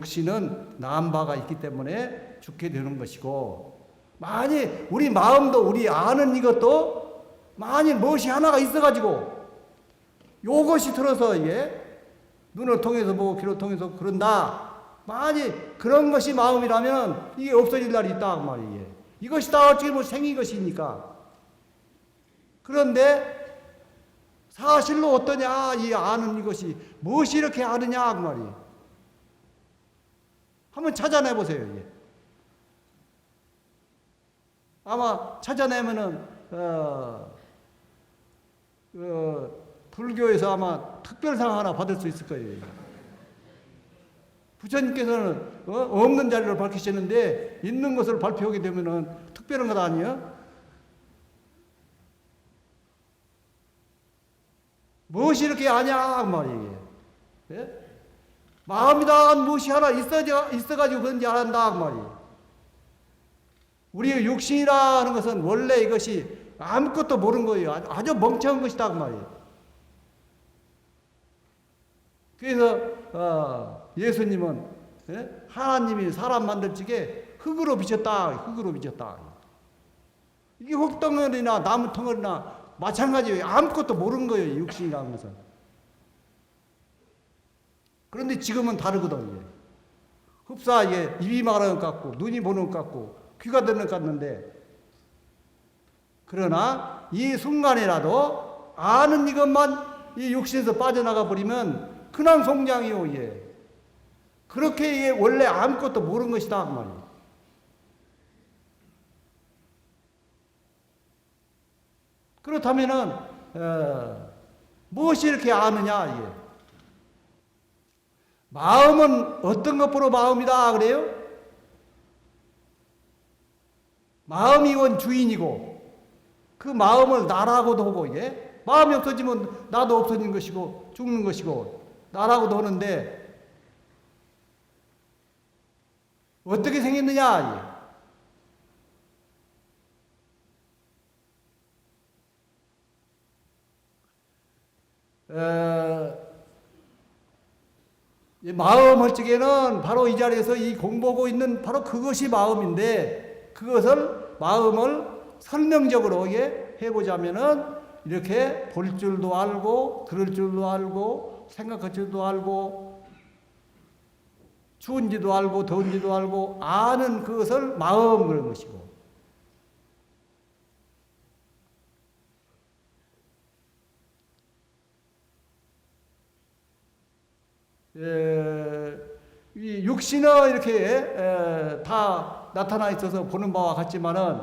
육신은 남바가 있기 때문에 죽게 되는 것이고, 만일 우리 마음도 우리 아는 이것도 만일 무엇이 하나가 있어가지고 요것이 들어서 눈을 통해서 보고 귀를 통해서 그런다. 만일 그런 것이 마음이라면 이게 없어질 날이 있다 그 말이에요. 이것이 다 어찌 보면 생긴 것이니까. 그런데 사실로 어떠냐 이 아는 이것이 무엇이 이렇게 아느냐 그 말이에요. 한번 찾아내 보세요. 아마 찾아내면은 불교에서 아마 특별상 하나 받을 수 있을 거예요. 부처님께서는 없는 자리를 밝히시는데 있는 것을 발표하게 되면은 특별한 것 아니에요? 무엇이 이렇게 아냐 그 말이에요. 예? 마음이다 무엇이 하나 있어가지고 그런지 안한다 그 말이에요. 우리의 육신이라는 것은 원래 이것이 아무것도 모르는 거예요. 아주 멍청한 것이다 그 말이에요. 그래서 예수님은 하나님이 사람 만들 적에 흙으로 비쳤다. 흙으로 비쳤다. 이게 흙덩어리나 나무덩어리나 마찬가지예요. 아무것도 모르는 거예요. 육신이라는 것은. 그런데 지금은 다르거든요. 흡사 입이 말하는 것 같고 눈이 보는 것 같고 귀가 듣는 것 같는데, 그러나 이 순간이라도 아는 이것만 이 육신에서 빠져나가 버리면 그냥 송장이요. 그렇게 원래 아무것도 모르는 것이다 그 말이에요. 그렇다면은 무엇이 이렇게 아느냐 마음은 어떤 것보로 마음이다 그래요? 마음이 원 주인이고 그 마음을 나라고도 하고 마음이 없어지면 나도 없어지는 것이고 죽는 것이고 나라고도 하는데 어떻게 생겼느냐? 마음 헐적에는 바로 이 자리에서 이 공부하고 있는 바로 그것이 마음인데, 그것을 마음을 설명적으로 해보자면은 이렇게 볼 줄도 알고 들을 줄도 알고 생각할 줄도 알고 추운지도 알고 더운지도 알고 아는 그것을 마음 그런 것이고, 이 육신은 이렇게 다 나타나 있어서 보는 바와 같지만은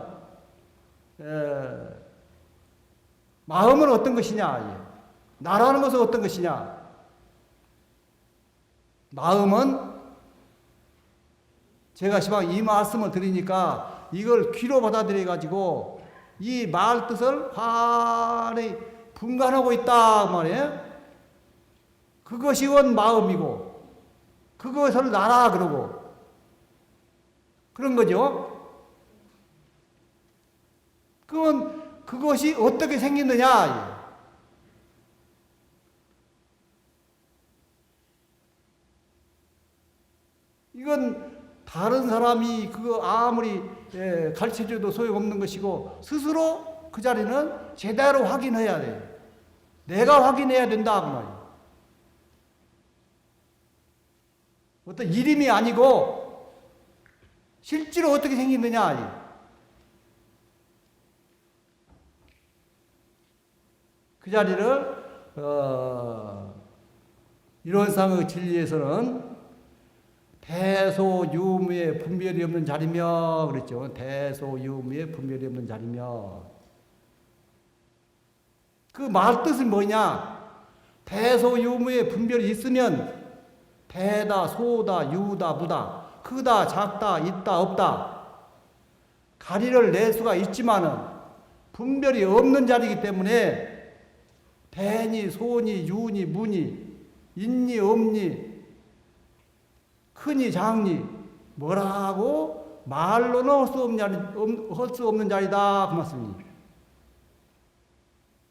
마음은 어떤 것이냐? 나라는 것은 어떤 것이냐? 마음은 제가 시방 이 말씀을 드리니까 이걸 귀로 받아들여 가지고 이 말 뜻을 환히 분간하고 있다 말이에요. 그것이 원 마음이고 그것을 나라 그러고 그런 거죠. 그건 그것이 어떻게 생겼느냐? 이건 다른 사람이 그거 아무리 가르쳐줘도 소용없는 것이고 스스로 그 자리는 제대로 확인해야 돼요. 내가 확인해야 된다 그 말이에요. 어떤 이름이 아니고 실제로 어떻게 생겼느냐. 그 자리를 이론상의 진리에서는 대소유무의 분별이 없는 자리며 그랬죠. 대소유무의 분별이 없는 자리며. 그 말 뜻은 뭐냐? 대소유무의 분별이 있으면 대다, 소다, 유다, 무다, 크다, 작다, 있다, 없다 가리를 낼 수가 있지만은 분별이 없는 자리이기 때문에 대니, 소니, 유니, 무니, 있니, 없니, 크니, 작니 뭐라고 말로는 할 수 없는 자리다 그 말씀입니다.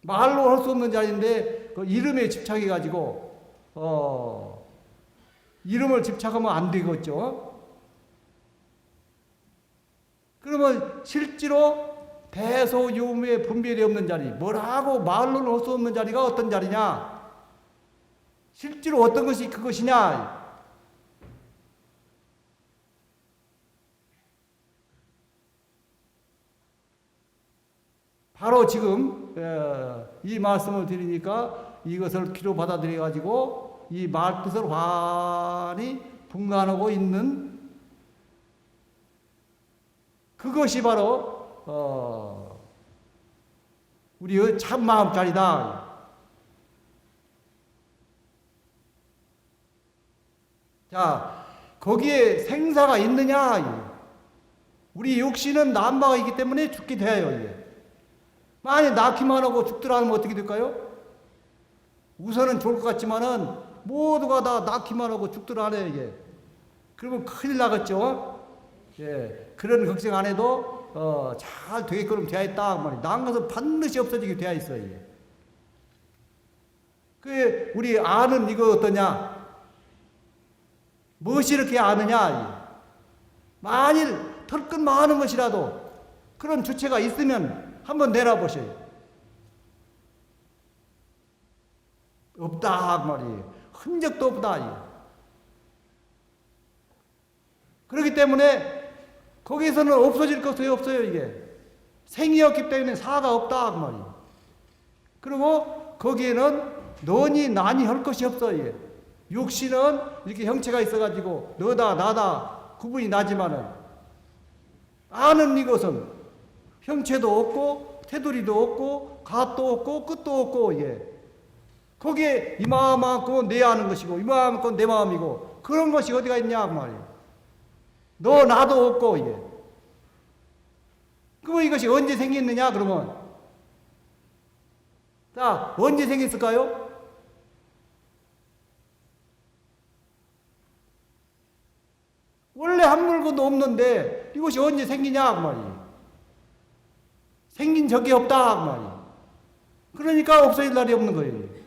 말로 할 수 없는 자리인데 그 이름에 집착해 가지고 이름을 집착하면 안 되겠죠. 그러면 실제로 대소유무의 분별이 없는 자리, 뭐라고 말로는 할 수 없는 자리가 어떤 자리냐? 실제로 어떤 것이 그것이냐? 바로 지금 이 말씀을 드리니까 이것을 귀로 받아들여 가지고 이 말뜻을 환히 분간하고 있는 그것이 바로 우리의 참마음자리다. 자, 거기에 생사가 있느냐? 우리 육신은 남바가 있기 때문에 죽게 돼요. 만약 낳기만 하고 죽더라 하면 어떻게 될까요? 우선은 좋을 것 같지만은 모두가 다 낳기만 하고 죽더라 하네 이게. 그러면 큰일 나겠죠. 예, 그런 걱정 안 해도 잘 되게끔 되어 있다 말이야. 난 것은 반드시 없어지게 되어 있어요. 그 우리 아는 이거 어떠냐? 무엇이 이렇게 아느냐? 만일 털끝 많은 것이라도 그런 주체가 있으면 한번 내려보세요. 없다 말이에요. 흔적도 없다. 그렇기 때문에 거기에서는 없어질 것이 없어요. 이게 생이 없기 때문에 사가 없다 말이에요. 그리고 거기에는 너니 나니 할 것이 없어요. 육신은 이렇게 형체가 있어가지고 너다 나다 구분이 나지만은 아는 이것은 형체도 없고 테두리도 없고 갓도 없고 끝도 없고 거기에 이마음만큼은 내 아는 것이고 이마음만큼은 내 마음이고 그런 것이 어디가 있냐 그 말이에요. 너 나도 없고 그러면 이것이 언제 생겼느냐 그러면 자 언제 생겼을까요? 원래 한 물건도 없는데 이것이 언제 생기냐 그 말이에요. 생긴 적이 없다 그 말이에요. 그러니까 없어질 날이 없는 거예요.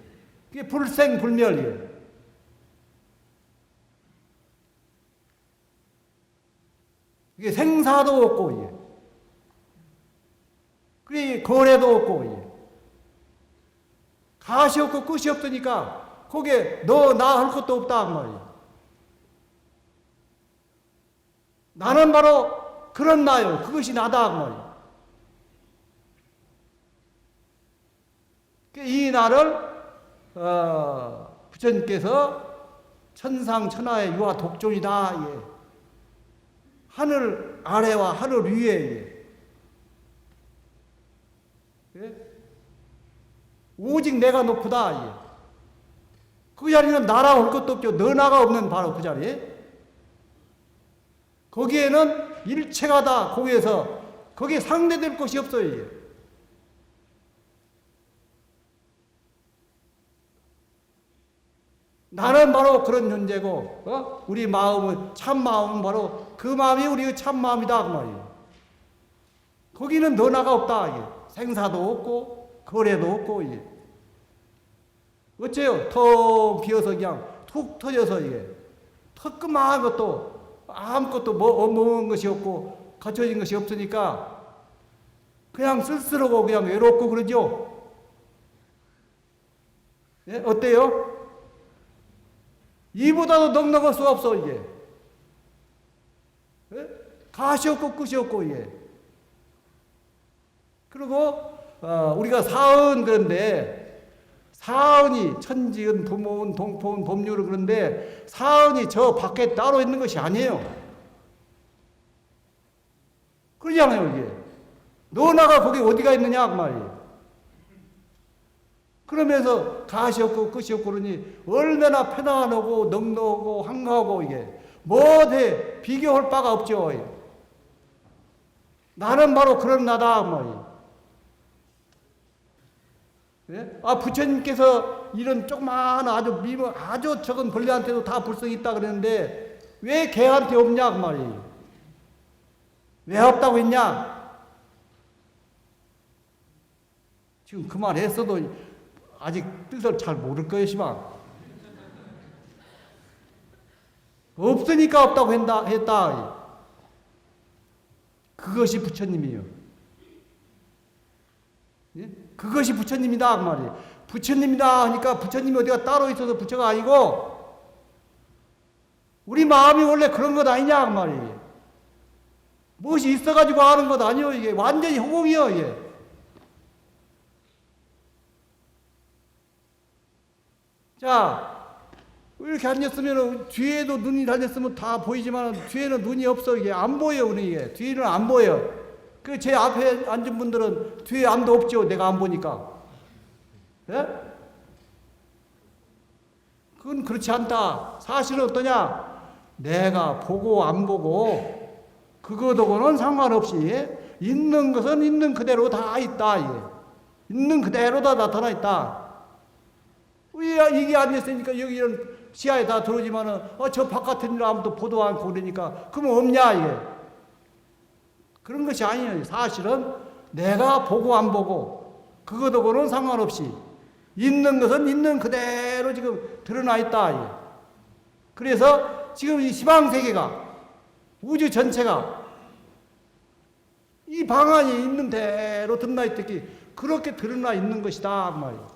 그게 불생불멸이에요. 이게 생사도 없고 그게 거래도 없고 가시 없고 끝이 없으니까 거기에 너 나 할 것도 없다 그 말이에요. 나는 바로 그런 나요. 그것이 나다 그 말이에요. 이 나를 부처님께서 천상천하의 유아 독존이다. 하늘 아래와 하늘 위에 오직 내가 높다. 그 자리는 나라 올 것도 없죠. 너나가 없는 바로 그 자리에 거기에는 일체가 다 거기에서 거기에 상대될 것이 없어요. 나는 바로 그런 존재고 우리 마음은 참 마음은 바로 그 마음이 우리의 참 마음이다 그 말이에요. 거기는 너나가 없다. 생사도 없고 거래도 없고 어째요? 텅 비어서 그냥 툭 터져서 턱끄만한 것도 아무것도 먹은 것이 없고 갖춰진 것이 없으니까 그냥 쓸쓸하고 그냥 외롭고 그러죠. 어때요? 이보다도 넉넉할 수가 없어 가시 없고 끝이 없고 그리고 우리가 사은 그런데 사은이 천지은 부모은 동포은 법률은 그런데 사은이 저 밖에 따로 있는 것이 아니에요. 그러잖아요. 너나가 거기 어디가 있느냐 그 말이에요. 그러면서 가시 없고 끝이 없고 그러니 얼마나 편안하고 넉넉하고 한가하고 뭐대 비교할 바가 없죠. 나는 바로 그런 나다 그 말이에요. 부처님께서 이런 조그마한 아주 적은 벌레한테도 다 불성이 있다 그랬는데 왜 개한테 없냐 그 말이에요. 왜 없다고 했냐? 지금 그 말 했어도 아직 뜻을 잘 모를 거예요, 시방. 없으니까 없다고 했다. 그것이 부처님이에요. 예? 그것이 부처님이다 그 말이에요. 부처님이다 하니까 부처님이 어디가 따로 있어서 부처가 아니고 우리 마음이 원래 그런 것 아니냐 그 말이에요. 무엇이 있어가지고 하는 것 아니요. 이게 완전히 허공이요. 이게. 자, 이렇게 앉았으면 뒤에도 눈이 달렸으면 다 보이지만 뒤에는 눈이 없어. 이게 안 보여. 이게 뒤는 안 보여. 그 제 앞에 앉은 분들은 뒤에 아무도 없죠. 내가 안 보니까. 예? 그건 그렇지 않다. 사실은 어떠냐? 내가 보고 안 보고 그거하고는 상관없이 있는 것은 있는 그대로 다 있다. 이게. 있는 그대로 다 나타나 있다. 이게 아니었으니까 여기 이런 시야에 다 들어오지만은 저 바깥에 있는 아무도 보도 않고 그러니까 그러면 없냐 이게. 그런 것이 아니에요. 사실은 내가 보고 안 보고 그거하고는 상관없이 있는 것은 있는 그대로 지금 드러나 있다. 이게. 그래서 지금 이 시방세계가 우주 전체가 이 방안이 있는 대로 드러나 있듯이 그렇게 드러나 있는 것이다 그 말이에요.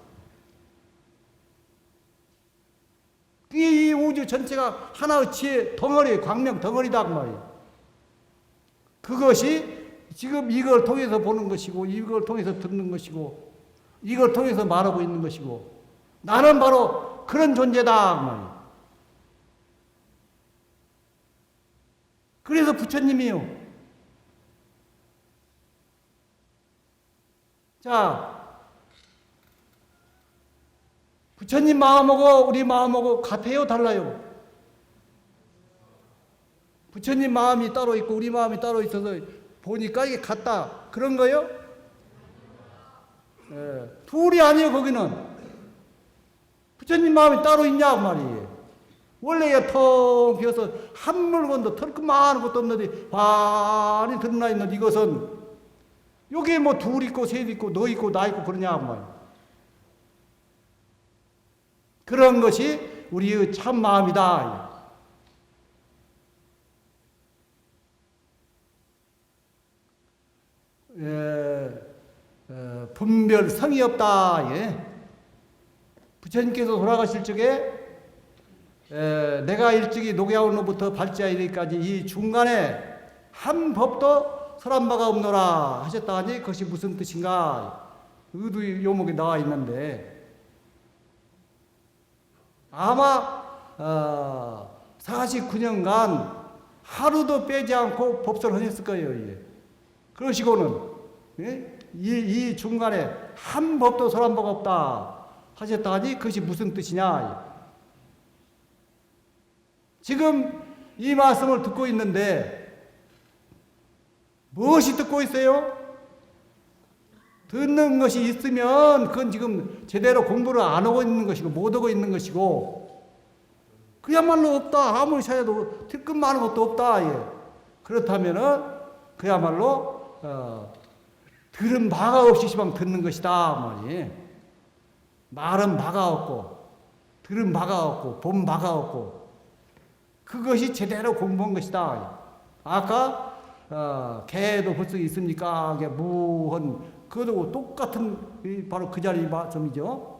이 우주 전체가 하나의 지혜 덩어리, 광명 덩어리다 그 말이에요. 그것이 지금 이걸 통해서 보는 것이고 이걸 통해서 듣는 것이고 이걸 통해서 말하고 있는 것이고 나는 바로 그런 존재다 그 말이에요. 그래서 부처님이요. 자, 부처님 마음하고 우리 마음하고 같아요? 달라요? 부처님 마음이 따로 있고 우리 마음이 따로 있어서 보니까 이게 같다. 그런 거요? 예, 둘이 아니에요, 거기는. 부처님 마음이 따로 있냐, 그 말이에요. 원래 텅 비어서 한 물건도 털끝만한 것도 없는데 많이 드러나 있는 이것은 여기에 뭐 둘 있고 셋 있고 너 있고 나 있고 그러냐, 그 말이에요. 그런 것이 우리의 참 마음이다. 분별 성이 없다. 예. 부처님께서 돌아가실 적에 내가 일찍이 녹야원로부터 발제하 이르기까지 이 중간에 한 법도 설한 바가 없노라 하셨다니 그것이 무슨 뜻인가? 의도 요목에 나와 있는데 아마 49년간 하루도 빼지 않고 법설을 하셨을 거예요. 예. 그러시고는 예? 이 중간에 한 법도 설한 바가 없다 하셨다니 그것이 무슨 뜻이냐? 지금 이 말씀을 듣고 있는데 무엇이 듣고 있어요? 듣는 것이 있으면 그건 지금 제대로 공부를 안 하고 있는 것이고 못 하고 있는 것이고 그야말로 없다. 아무리 찾아도 틀끝만한 것도 없다. 예. 그렇다면은 그야말로 들은 바가 없이 시방 듣는 것이다 말이에요. 말은 바가 없고 들은 바가 없고 본 바가 없고 그것이 제대로 공부한 것이다. 아까 개도 벌써 있습니까? 이게 무한 그것도 똑같은 바로 그 자리 점이죠.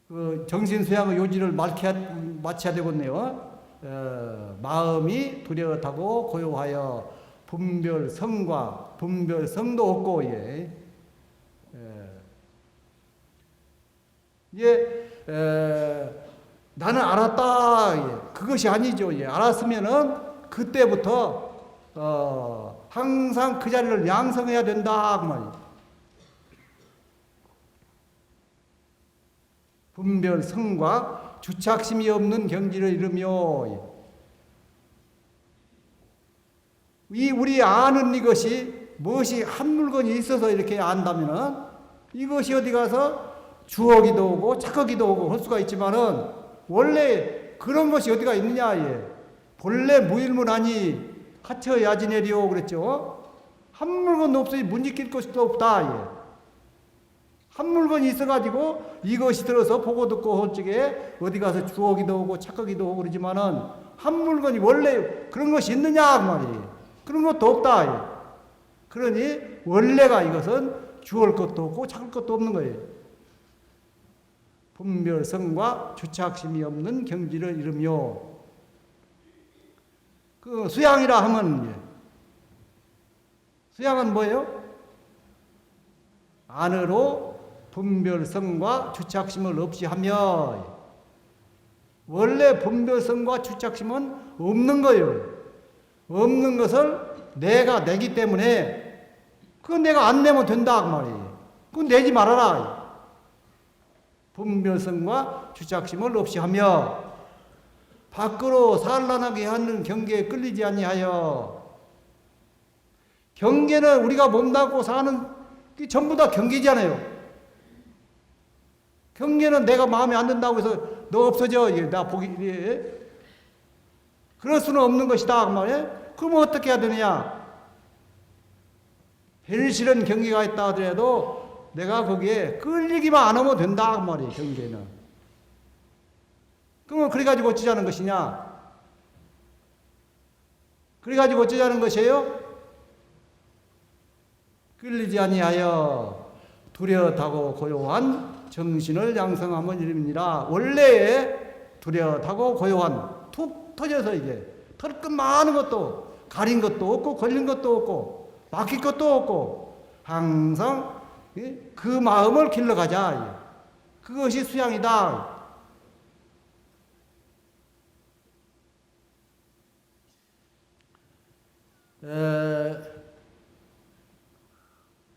그 정신수양의 요지를 마쳐야 되겠네요. 마음이 두려워하고 고요하여 분별성과 분별성도 없고 나는 알았다. 그것이 아니죠. 알았으면은 그때부터 항상 그 자리를 양성해야 된다 그 말이에요. 분별성과 주착심이 없는 경지를 이루며 우리 아는 이것이 무엇이 한 물건이 있어서 이렇게 안다면은 이것이 어디 가서 주어기도 오고 착하기도 오고 할 수가 있지만은 원래 그런 것이 어디가 있느냐? 본래 무일문하니 갇혀 야지내리오 그랬죠. 한 물건 없으니 문지킬 것도 없다. 예. 한 물건이 있어가지고 이것이 들어서 보고 듣고 할 적에 어디 가서 주어기도 오고 착하기도 오고 그러지만은 한 물건이 원래 그런 것이 있느냐 그 말이에요. 그런 것도 없다. 예. 그러니 원래가 이것은 주할 것도 없고 착할 것도 없는 거예요. 분별성과 주착심이 없는 경지를 이루며 그 수양이라 하면 수양은 뭐예요? 안으로 분별성과 주착심을 없이 하며 원래 분별성과 주착심은 없는 거예요. 없는 것을 내가 내기 때문에 그건 내가 안 내면 된다 그 말이에요. 그건 내지 말아라. 분별성과 주착심을 없이 하며 밖으로 산란하게 하는 경계에 끌리지 아니하여 경계는 우리가 몸담고 사는 게 전부 다 경계잖아요. 경계는 내가 마음에 안 든다고 해서 너 없어져. 나 보기 그럴 수는 없는 것이다 그 말이에요. 그러면 어떻게 해야 되느냐? 제일 싫은 경계가 있다 하더라도 내가 거기에 끌리기만 안 하면 된다 그 말이에요. 경계는. 그러면 그래가지고 어쩌자는 것이냐? 그래가지고 어쩌자는 것이에요? 끌리지 아니하여 두려하고 고요한 정신을 양성하면 이름이니라. 원래의 두려하고 고요한 툭 터져서 이게 털끝 많은 것도 가린 것도 없고 걸린 것도 없고 막힐 것도 없고 항상 그 마음을 길러가자. 그것이 수양이다.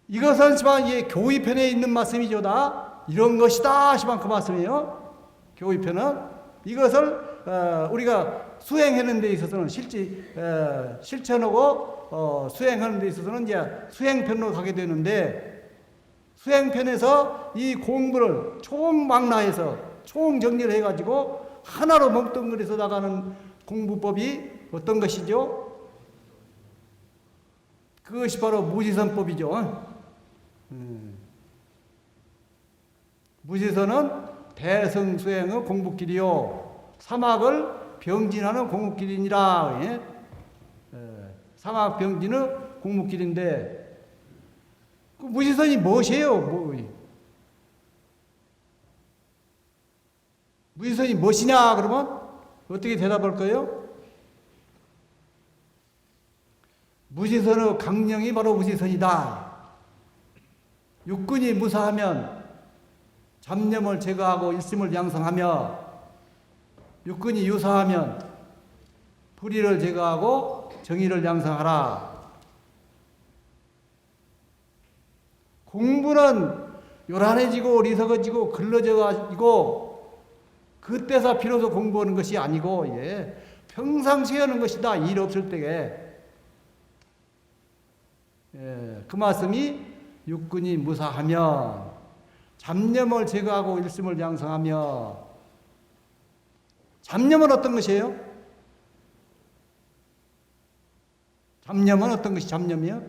이것은 시방 교의편에 있는 말씀이죠. 다 이런 것이다 시방 그 말씀이에요. 교의편은 이것을 우리가 수행하는 데 있어서는 실천하고 수행하는 데 있어서는 이제 수행편으로 가게 되는데 수행편에서 이 공부를 총망라해서 총정리를 해가지고 하나로 멍뚱그려서 나가는 공부법이 어떤 것이죠? 그것이 바로 무지선법이죠. 무지선은 대성수행의 공부길이요 사막을 병진하는 공부길이니라. 예? 사막 병진의 공부길인데 그 무지선이 무엇이에요? 무지선이 무엇이냐 그러면 어떻게 대답할 거예요? 무지선의 강령이 바로 무지선이다. 육군이 무사하면 잡념을 제거하고 일심을 양성하며 육군이 유사하면 불의를 제거하고 정의를 양성하라. 공부는 요란해지고 리석어지고 글러져가지고 그때서 비로소 공부하는 것이 아니고 평상시에 하는 것이다. 일 없을 때에 그 말씀이 육군이 무사하면 잡념을 제거하고 일심을 양성하며 잡념은 어떤 것이에요? 잡념은 어떤 것이 잡념이요?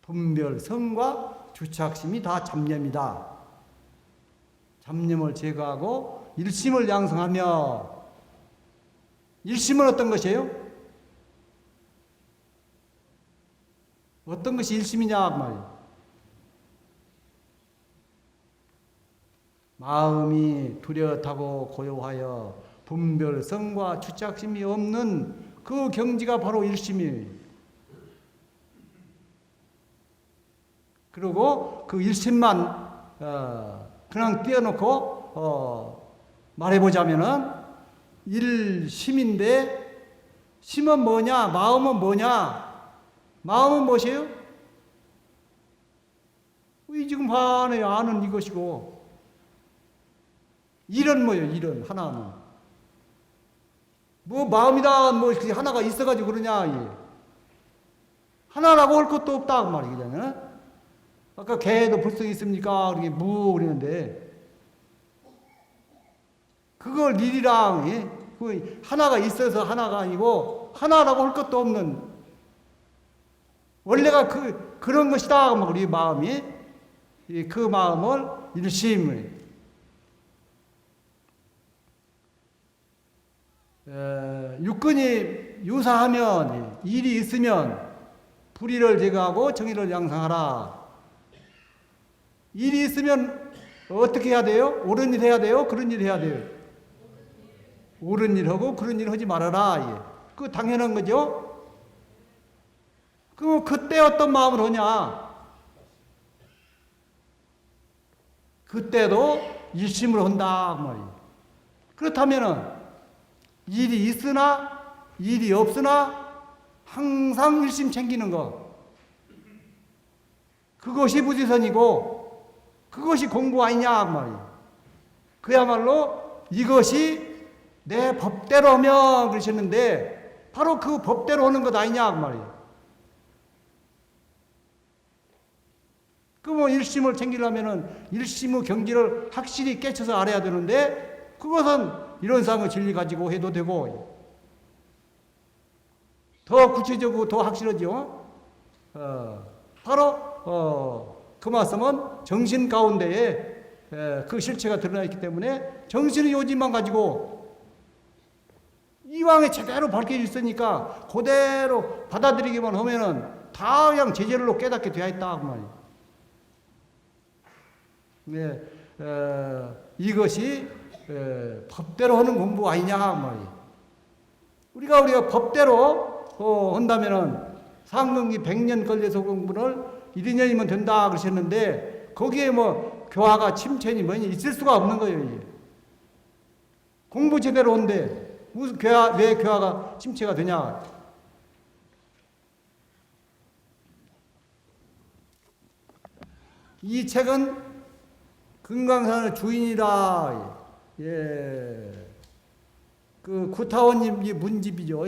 분별성과 주착심이 다 잡념이다. 잡념을 제거하고 일심을 양성하며 일심은 어떤 것이에요? 어떤 것이 일심이냐 그 말이에요. 마음이 두려하고 고요하여 분별성과 주착심이 없는 그 경지가 바로 일심이에요. 그리고 그 일심만 그냥 띄워놓고 말해보자면은 일심인데 심은 뭐냐? 마음은 뭐냐? 마음은 무엇이에요? 이 지금 아는 이것이고 일은 뭐예요? 일은 하나는 뭐 마음이다 뭐 하나가 있어가지고 그러냐? 하나라고 할 것도 없다 그 말이잖아요. 아까 개도 불성이 있습니까? 그렇게 무 그러는데 그걸 일이랑 그 하나가 있어서 하나가 아니고 하나라고 할 것도 없는 원래가 그런 것이다. 우리 마음이 그 마음을 일심 육근이 유사하면 일이 있으면 불의를 제거하고 정의를 양상하라. 일이 있으면 어떻게 해야 돼요? 옳은 일 해야 돼요? 그런 일 해야 돼요? 옳은 일 하고 그런 일 하지 말아라. 그 당연한 거죠. 그럼 그때 어떤 마음을 하냐? 그때도 일심을 한다 그 말이에요. 그렇다면은 일이 있으나 일이 없으나 항상 일심 챙기는 거, 그것이 부지선이고 그것이 공부 아니냐 그 말이에요. 그야말로 이것이 내 법대로 하면 그러셨는데 바로 그 법대로 하는 것 아니냐 그 말이에요. 그 일심을 챙기려면은 일심의 경지를 확실히 깨쳐서 알아야 되는데 그것은 이런 상의 진리 가지고 해도 되고 더 구체적이고 더 확실하죠. 바로 그 말씀은 정신 가운데에 그 실체가 드러나 있기 때문에 정신의 요지만 가지고 이왕에 제대로 밝혀져 있으니까 그대로 받아들이기만 하면은 다 그냥 제절로 깨닫게 되어 있다 그 말이에요. 네, 이것이 법대로 하는 공부 아니냐 말이에요. 우리가 법대로 한다면은 상근기 100년 걸려서 공부를 1~2년이면 된다 그러셨는데 거기에 뭐 교화가 침체니 뭐니 있을 수가 없는 거예요. 이게. 공부 제대로 한데 무슨 왜 교화가 침체가 되냐? 이 책은 금강산의 주인이라, 그 구타원님이 문집이죠.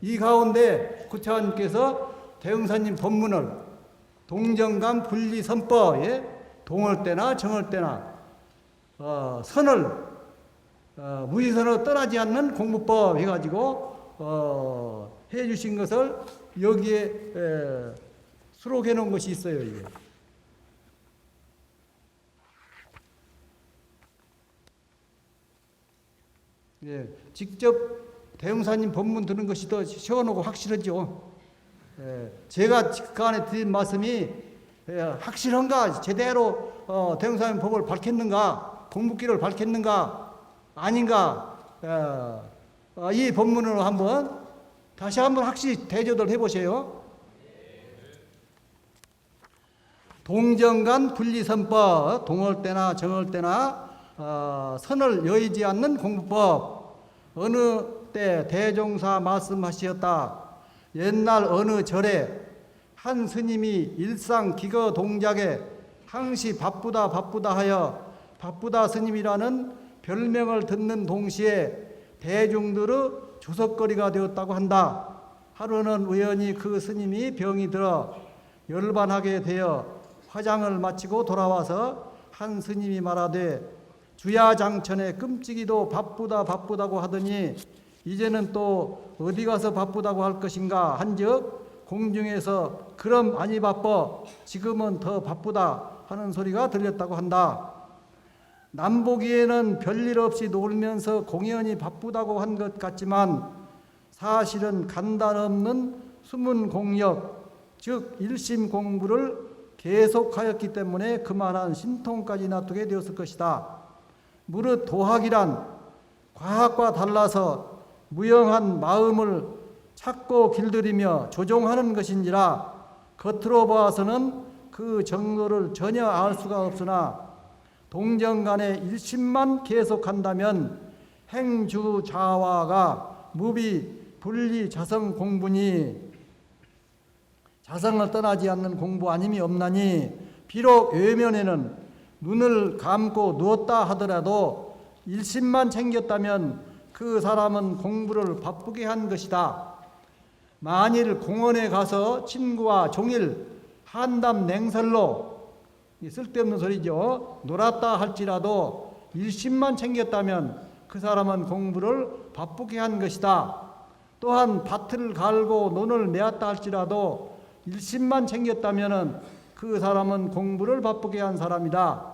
이 가운데 구타원님께서 대흥사님 법문을 동정감 분리선법, 동할 때나 정할 때나 선을 무의선으로 떠나지 않는 공부법 해가지고 해주신 것을 여기에 수록해 놓은 것이 있어요. 이게. 직접 대흥사님 법문 듣는 것이 더 시원하고 확실하죠. 제가 그 안에 드린 말씀이 확실한가, 제대로 대흥사님 법을 밝혔는가, 공부길을 밝혔는가, 아닌가, 이 법문으로 다시 한번 확실히 대조를 해보세요. 동정간 분리선법, 동할 때나 정할 때나 선을 여의지 않는 공부법. 어느 때 대종사 말씀하시었다. 옛날 어느 절에 한 스님이 일상 기거 동작에 항시 바쁘다 하여 바쁘다 스님이라는 별명을 듣는 동시에 대중들의 주석거리가 되었다고 한다. 하루는 우연히 그 스님이 병이 들어 열반하게 되어 화장을 마치고 돌아와서 한 스님이 말하되 주야장천에 끔찍이도 바쁘다고 하더니 이제는 또 어디 가서 바쁘다고 할 것인가 한즉 공중에서 그럼 아니 바빠 지금은 더 바쁘다 하는 소리가 들렸다고 한다. 남 보기에는 별일 없이 놀면서 공연히 바쁘다고 한 것 같지만 사실은 간단 없는 숨은 공력, 즉 일심 공부를 계속하였기 때문에 그만한 신통까지 놔두게 되었을 것이다. 무릇 도학이란 과학과 달라서 무영한 마음을 찾고 길들이며 조종하는 것인지라 겉으로 봐서는 그 정도를 전혀 알 수가 없으나 동정간의 일심만 계속한다면 행주자화가 무비 분리 자성 공부니 자성을 떠나지 않는 공부 아님이 없나니 비록 외면에는 눈을 감고 누웠다 하더라도 일심만 챙겼다면 그 사람은 공부를 바쁘게 한 것이다. 만일 공원에 가서 친구와 종일 한담 냉설로 쓸데없는 소리죠. 놀았다 할지라도 일심만 챙겼다면 그 사람은 공부를 바쁘게 한 것이다. 또한 밭을 갈고 논을 메었다 할지라도 일심만 챙겼다면 그 사람은 공부를 바쁘게 한 사람이다.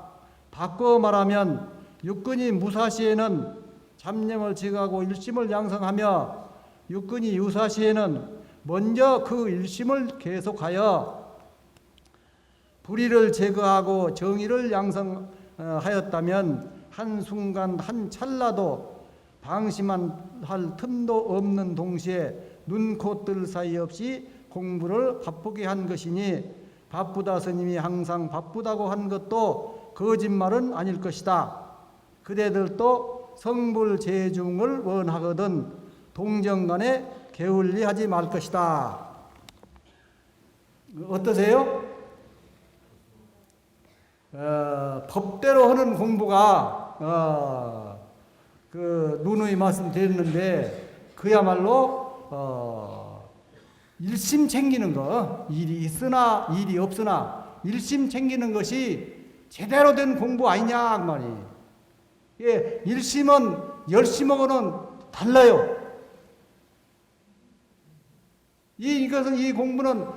바꿔 말하면 육근이 무사시에는 잡념을 제거하고 일심을 양성하며 육근이 유사시에는 먼저 그 일심을 계속하여 불의를 제거하고 정의를 양성하였다면 한순간 한 찰나도 방심한 할 틈도 없는 동시에 눈, 코, 뜰 사이 없이 공부를 바쁘게 한 것이니 바쁘다 스님이 항상 바쁘다고 한 것도 거짓말은 아닐 것이다. 그대들도 성불재중을 원하거든 동정간에 게을리하지 말 것이다. 어떠세요? 법대로 하는 공부가 그 누누이 말씀드렸는데 그야말로 일심 챙기는 거, 일이 있으나 일이 없으나 일심 챙기는 것이 제대로 된 공부 아니냐 그 말이에요. 예, 일심은 열심하고는 달라요. 이것은 이 공부는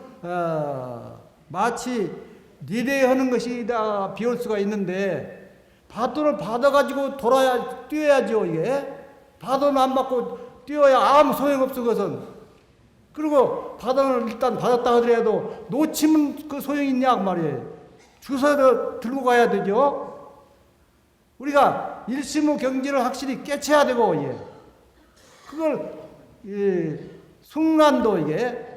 마치 리레이하는 것이다 비울 수가 있는데 바돈을 받아가지고 뛰어야죠. 이게 바돈 안 받고 뛰어야 아무 소용없어 그것은. 그리고 바돈을 일단 받았다 하더라도 놓치면 그 소용이 있냐 그 말이에요. 주워서 들고 가야 되죠. 우리가 일심의 경지를 확실히 깨쳐야 되고 그걸 순간도 이게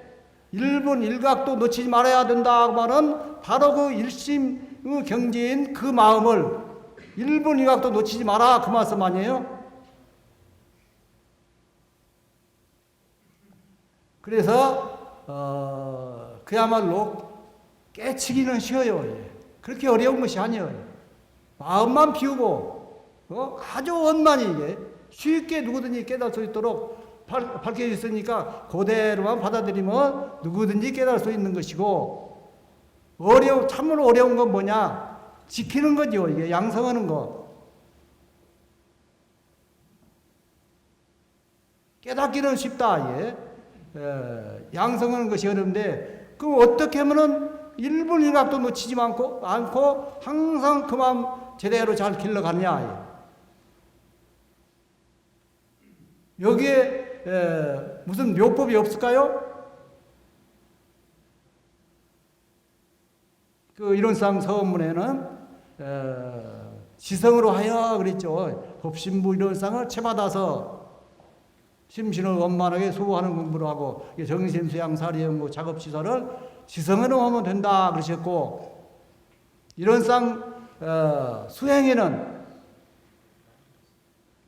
1분 1각도 놓치지 말아야 된다 하면은 바로 그 일심의 경지인 그 마음을 1분 1각도 놓치지 마라 그 말씀 아니에요? 그래서 그야말로 깨치기는 쉬워요. 그렇게 어려운 것이 아니에요. 마음만 비우고 아주 원만히 이게 쉽게 누구든지 깨달을 수 있도록 밝혀져 있으니까 그대로만 받아들이면 누구든지 깨달을 수 있는 것이고 참으로 어려운 건 뭐냐? 지키는 거죠. 이게 양성하는 거. 깨닫기는 쉽다. 양성하는 것이 어려운데 그럼 어떻게 하면은 1분 1각도 놓치지 않고 항상 그 마음 제대로 잘 길러가느냐. 여기에 무슨 묘법이 없을까요? 그 이론상 서문에는 지성으로 하여 그랬죠. 법신부 이론상을 채받아서 심신을 원만하게 수호하는 공부를 하고 정신수양사리연구 작업시설을 지성으로 하면 된다 그러셨고 이론상 수행에는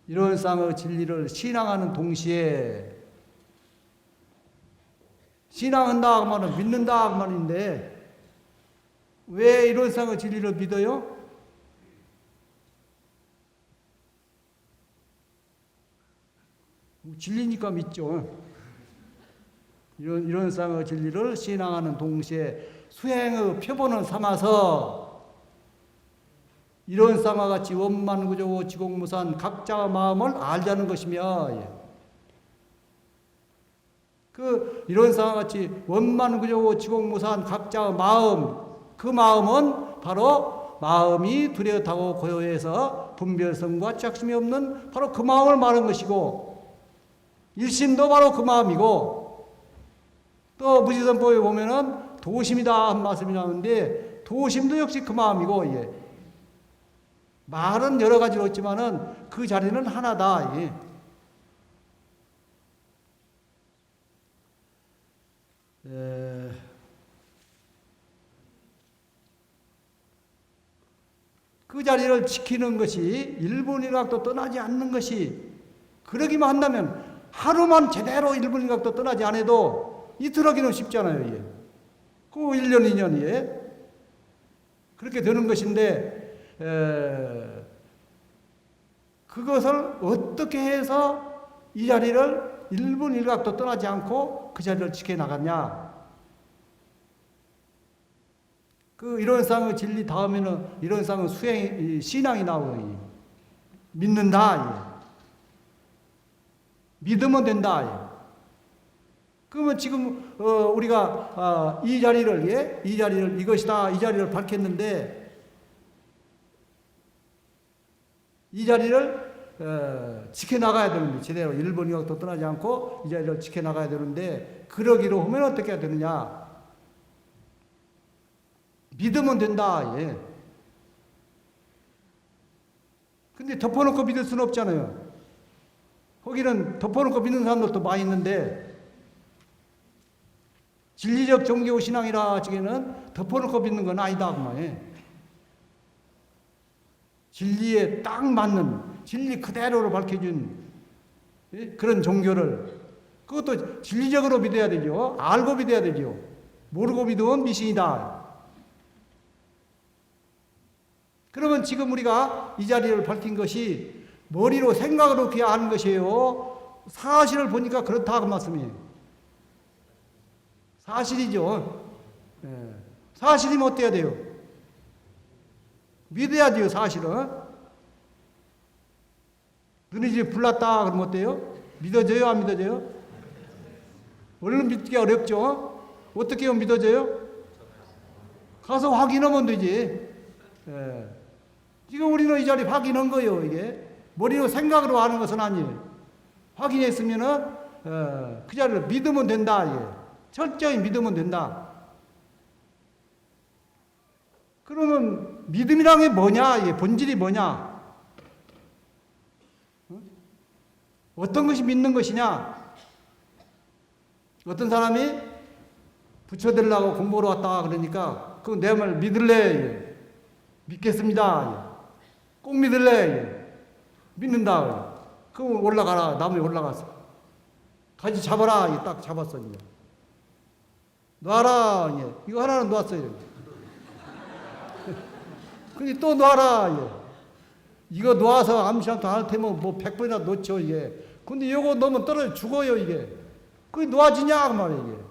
이론상의 진리를 신앙하는 동시에 신앙한다 하면 믿는다 하면인데 왜 이론상의 진리를 믿어요? 진리니까 믿죠. 이론상의 진리를 신앙하는 동시에 수행의 표본을 삼아서 이론상과 같이 원만구조 지공무산 각자의 마음을 알자는 것이며 그 이론상과 같이 원만구조 지공무산 각자의 마음 그 마음은 바로 마음이 뚜렷하고 고요해서 분별성과 착심이 없는 바로 그 마음을 말한 것이고 일심도 바로 그 마음이고 또 무지선법에 보면은 도심이다 한 말씀이 나오는데 도심도 역시 그 마음이고 말은 여러 가지로 있지만은 그 자리는 하나다. 그 자리를 지키는 것이 1분 1각도 떠나지 않는 것이 그러기만 한다면 하루만 제대로 1분 1각도 떠나지 않아도 이틀 하기는 쉽잖아요. 그 1년 2년이에 그렇게 되는 것인데 그것을 어떻게 해서 이 자리를 1분 1각도 떠나지 않고 그 자리를 지켜나갔냐. 그 이론상의 진리 다음에는 이론상의 신앙이 나오고 믿는다. 믿으면 된다. 그러면 지금 우리가 이 자리를 이 자리를 이것이다 이 자리를 밝혔는데 이 자리를 지켜나가야 되는데 제대로 일본 유학도 떠나지 않고 이 자리를 지켜나가야 되는데 그러기로 하면 어떻게 해야 되느냐? 믿으면 된다. 근데 덮어놓고 믿을 수는 없잖아요. 거기는 덮어놓고 믿는 사람들도 많이 있는데 진리적 종교 신앙이라 지금은 덮어놓고 믿는 건 아니다 그 말이에요. 진리에 딱 맞는 진리 그대로를 밝혀준 그런 종교를 그것도 진리적으로 믿어야 되죠. 알고 믿어야 되죠. 모르고 믿으면 미신이다. 그러면 지금 우리가 이 자리를 밝힌 것이 머리로 생각으로 그렇게 아는 것이에요. 사실을 보니까 그렇다 그 말씀이에요. 사실이죠. 사실이면 어때야 돼요? 믿어야 돼요, 사실은. 눈이 이제 불났다 그러면 어때요? 믿어져요, 안 믿어져요? 얼른 믿기 어렵죠? 어떻게 하면 믿어져요? 가서 확인하면 되지. 지금 우리는 이 자리 확인한 거예요, 이게. 머리로 생각으로 아는 것은 아니에요. 확인했으면은, 그 자리를 믿으면 된다, 이게. 철저히 믿으면 된다. 그러면 믿음이란 게 뭐냐? 이게 본질이 뭐냐? 어떤 것이 믿는 것이냐? 어떤 사람이 부처되려고 공부하러 왔다 그러니까 그 내 말 믿을래? 믿겠습니다. 꼭 믿을래? 믿는다. 그럼 올라가라. 나무에 올라가서 가지 잡아라. 딱 잡았어. 이제. 놔라. 이거 하나는 놨어요. 근데 또 놔라. 이거 놔서 암시한테 안 할 테면 뭐 100번이나 놓죠. 근데 이거 넣으면 떨어져 죽어요. 이게. 그게 놓아지냐 그 말이에요. 이게.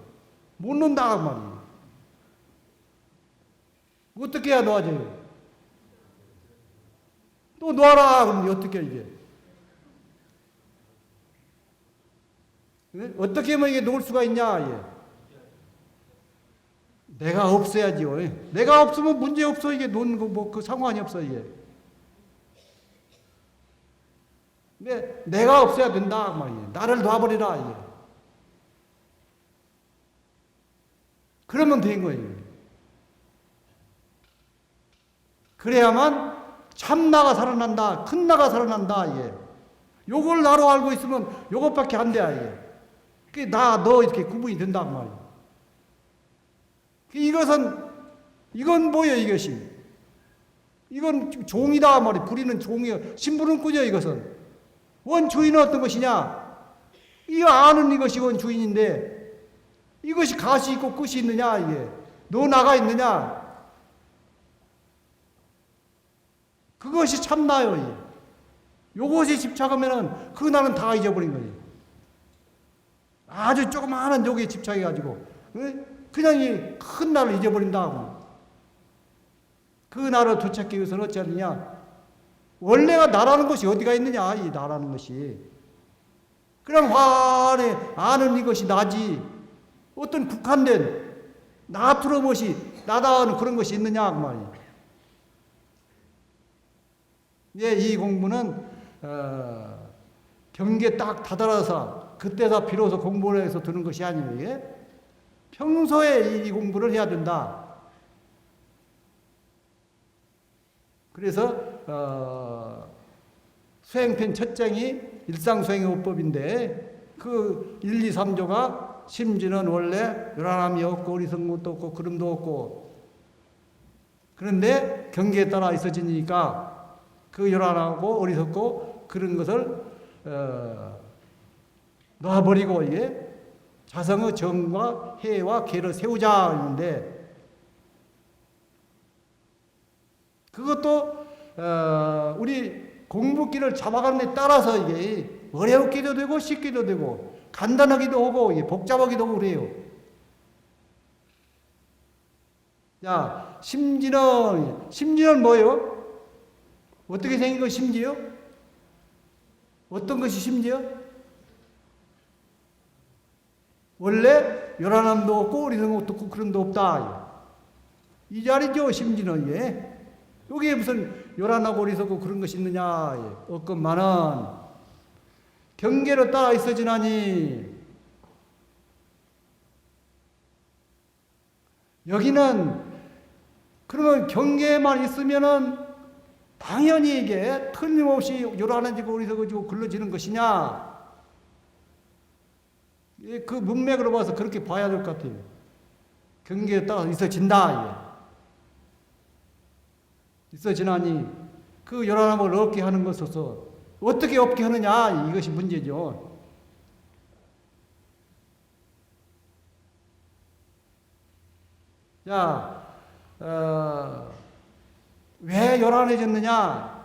못 놓는다 그 말이에요. 어떻게 해야 놓아져요? 또 놔라. 그럼 어떻게 이게? 어떻게 하면 이게 놓을 수가 있냐? 내가 없어야지요. 내가 없으면 문제 없어. 이게 놓는 거 뭐 그 상관이 없어. 이게. 근데 내가 없어야 된다 말이에요. 나를 놔버리라 이게. 그러면 된 거예요. 그래야만 참 나가 살아난다. 큰 나가 살아난다 이게. 요걸 나로 알고 있으면 요것밖에 안 돼 이게. 그게 나 너 이렇게 구분이 된단 말이에요. 이건 뭐예요, 이것이? 이건 종이다, 말이에요. 부리는 종이에요. 신부는 꾸죠, 이것은. 원주인은 어떤 것이냐? 이거 아는 이것이 원주인인데, 이것이 가시 있고 끝이 있느냐, 이게. 너 나가 있느냐? 그것이 참나요, 이게. 요것에 집착하면은, 그 나는 다 잊어버린 거예요. 아주 조그마한 요기에 집착해가지고, 그냥 이 큰 나를 잊어버린다고. 그 나를 되찾기 위해서는 어찌 하느냐? 원래가 나라는 것이 어디가 있느냐? 이 나라는 것이. 그냥 화내 아는 이것이 나지. 어떤 국한된 나 틀어못이 나다는 그런 것이 있느냐? 그 말이에요. 이 공부는 경계에 딱 다다라서 그때다 비로소 공부를 해서 드는 것이 아니에요. 이게? 평소에 이 공부를 해야 된다. 그래서 수행편 첫 장이 일상수행의 오법인데 그 1, 2, 3조가 심지는 원래 요란함이 없고 어리석은 것도 없고 그름도 없고 그런데 경계에 따라 있어지니까 그 요란하고 어리석고 그런 것을 놔버리고 이게 자성의 정과 해와 계를 세우자 했는데 그것도 우리 공부길을 잡아가는 데 따라서 이게 어렵기도 되고 쉽기도 되고 간단하기도 하고 이게 복잡하기도 하고 그래요. 자, 심지는 뭐예요? 어떻게 생긴 거 심지요? 어떤 것이 심지요? 원래 요란함도 없고 어리석음도 없고 그런 데 없다. 이 자리죠, 심지는. 예. 여기에 무슨 요란하고 어리석고 그런 것이 있느냐. 예. 없건만은 경계로 따라 있어지나니 여기는 그러면 경계만 있으면은 당연히 이게 틀림없이 요란해지고 어리석어지고 글러지는 것이냐. 예, 그 문맥으로 봐서 그렇게 봐야 될 것 같아요. 경계에 따라서 있어진다. 예. 있어지나니 그 요란함을 없게 하는 것으로서 어떻게 없게 하느냐 이것이 문제죠. 자, 왜 요란해졌느냐?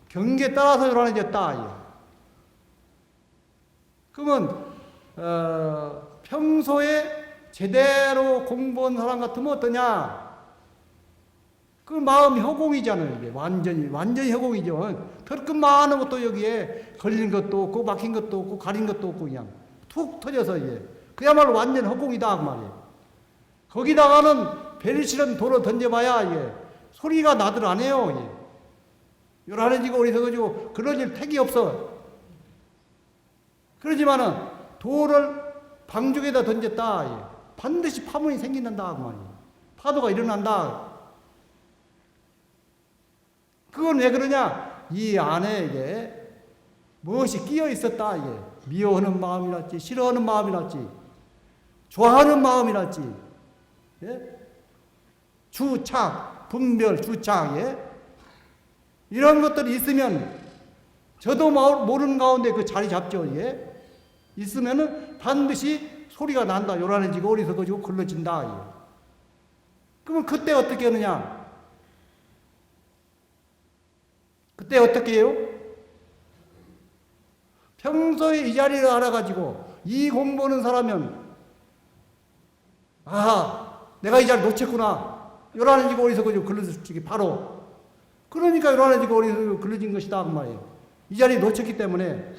경계에 따라서 요란해졌다. 예. 그러면 평소에 제대로 공부한 사람 같으면 어떠냐? 그 마음이 허공이잖아요. 이게 완전히 허공이죠. 털끝 많은 것도 여기에 걸린 것도 없고 막힌 것도 없고 가린 것도 없고 그냥 툭 터져서 이게 그야말로 완전 허공이다 그 말이에요. 거기다가는 베리시런 돌을 던져봐야 이게 소리가 나들 안 해요. 이게. 요란해지고 어리석어지고 그러질 택이 없어. 그러지만은 돌을 방죽에다 던졌다. 예. 반드시 파문이 생긴다 그 말이에요. 파도가 일어난다. 그건 왜 그러냐? 이 안에 이게 무엇이 끼어 있었다. 이게 미워하는 마음이랄지, 싫어하는 마음이랄지, 좋아하는 마음이랄지, 예? 주착, 분별, 주착, 예? 이런 것들이 있으면 저도 모르는 가운데 그 자리 잡죠. 예? 있으면은 반드시 소리가 난다. 요란해지고 어리석어지고 글러진다. 예. 그러면 그때 어떻게 하느냐? 그때 어떻게 해요? 평소에 이 자리를 알아가지고 이 공부하는 사람은 내가 이 자리 놓쳤구나. 요란해지고 어리석어지고 글러지기 바로. 그러니까 요란해지고 어리석어지고 글러진 것이다 그 말이에요. 이 자리 놓쳤기 때문에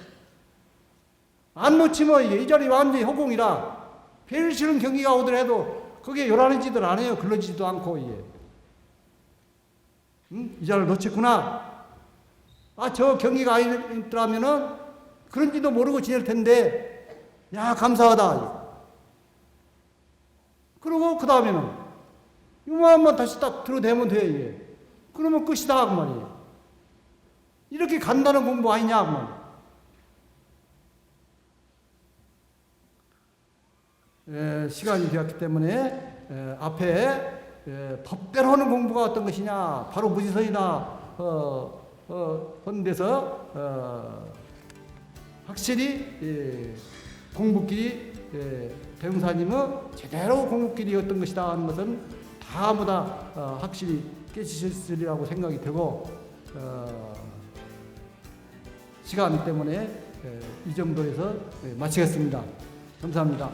안 놓치면 이 자리 완전히 허공이라 제일 싫은 경기가 오더라도 그게 요란해지들 안 해요. 글러지지도 않고 이게. 이 자리를 놓쳤구나. 저 경기가 아니더라면은 그런지도 모르고 지낼 텐데, 야, 감사하다. 그러고 그 다음에는 이만만 다시 딱 들어대면 돼, 이게. 그러면 끝이다, 그 말이에요. 이렇게 간단한 공부 아니냐, 그 말이에요. 시간이 되었기 때문에 앞에 법대로 하는 공부가 어떤 것이냐, 바로 무지선이나 하는 데서 확실히 공부길이 대웅사님은 제대로 공부길이 어떤 것이다 하는 것은 전부 다 확실히 깨지셨으리라고 생각이 되고 시간 때문에 이 정도에서 마치겠습니다. 감사합니다.